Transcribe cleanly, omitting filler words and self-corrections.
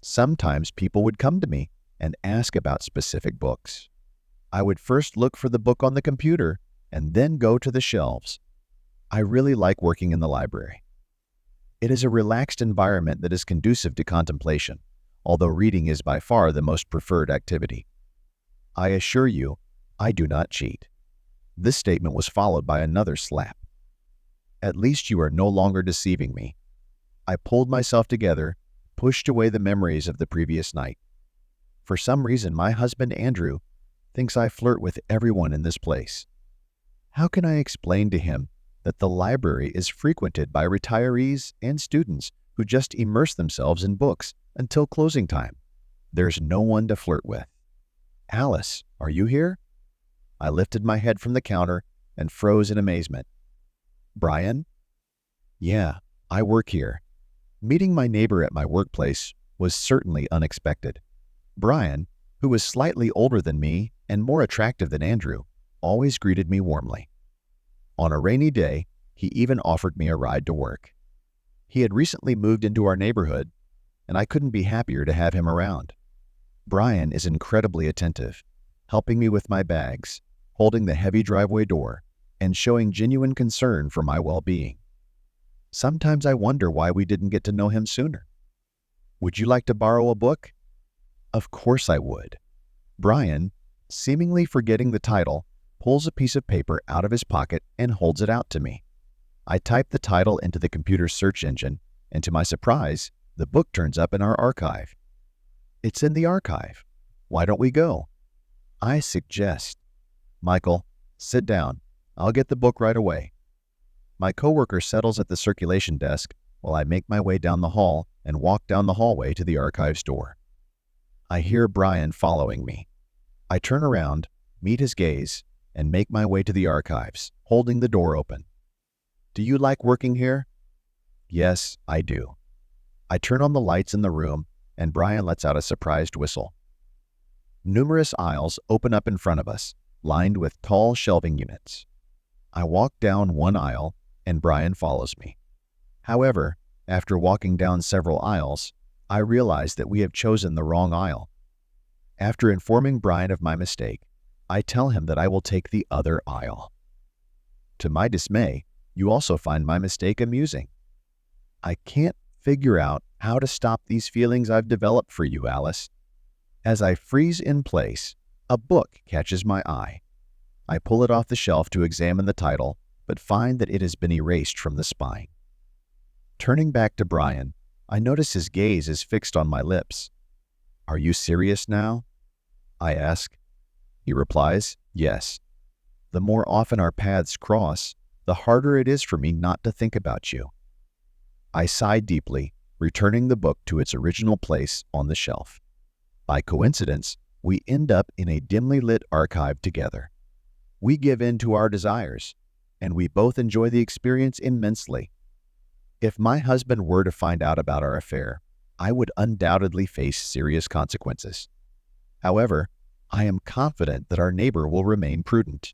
Sometimes people would come to me and ask about specific books. I would first look for the book on the computer and then go to the shelves. I really like working in the library. It is a relaxed environment that is conducive to contemplation, although reading is by far the most preferred activity. I assure you, I do not cheat. This statement was followed by another slap. At least you are no longer deceiving me. I pulled myself together, pushed away the memories of the previous night. For some reason, my husband Andrew thinks I flirt with everyone in this place. How can I explain to him that the library is frequented by retirees and students who just immerse themselves in books until closing time? There's no one to flirt with. Alice, are you here? I lifted my head from the counter and froze in amazement. Brian? Yeah, I work here. Meeting my neighbor at my workplace was certainly unexpected. Brian, who was slightly older than me and more attractive than Andrew, always greeted me warmly. On a rainy day, he even offered me a ride to work. He had recently moved into our neighborhood, and I couldn't be happier to have him around. Brian is incredibly attentive, helping me with my bags, holding the heavy driveway door, and showing genuine concern for my well-being. Sometimes I wonder why we didn't get to know him sooner. Would you like to borrow a book? Of course I would. Brian, seemingly forgetting the title, pulls a piece of paper out of his pocket and holds it out to me. I type the title into the computer's search engine, and to my surprise, the book turns up in our archive. It's in the archive. Why don't we go? I suggest. Michael, sit down. I'll get the book right away. My coworker settles at the circulation desk while I make my way down the hall and walk down the hallway to the archives door. I hear Brian following me. I turn around, meet his gaze, and make my way to the archives, holding the door open. Do you like working here? Yes, I do. I turn on the lights in the room, and Brian lets out a surprised whistle. Numerous aisles open up in front of us, lined with tall shelving units. I walk down one aisle, and Brian follows me. However, after walking down several aisles, I realize that we have chosen the wrong aisle. After informing Brian of my mistake, I tell him that I will take the other aisle. To my dismay, you also find my mistake amusing. I can't figure out how to stop these feelings I've developed for you, Alice. As I freeze in place, a book catches my eye. I pull it off the shelf to examine the title, but find that it has been erased from the spine. Turning back to Brian, I notice his gaze is fixed on my lips. Are you serious now? I ask. He replies, yes. The more often our paths cross, the harder it is for me not to think about you. I sigh deeply, returning the book to its original place on the shelf. By coincidence, we end up in a dimly lit archive together. We give in to our desires, and we both enjoy the experience immensely. If my husband were to find out about our affair, I would undoubtedly face serious consequences. However, I am confident that our neighbor will remain prudent.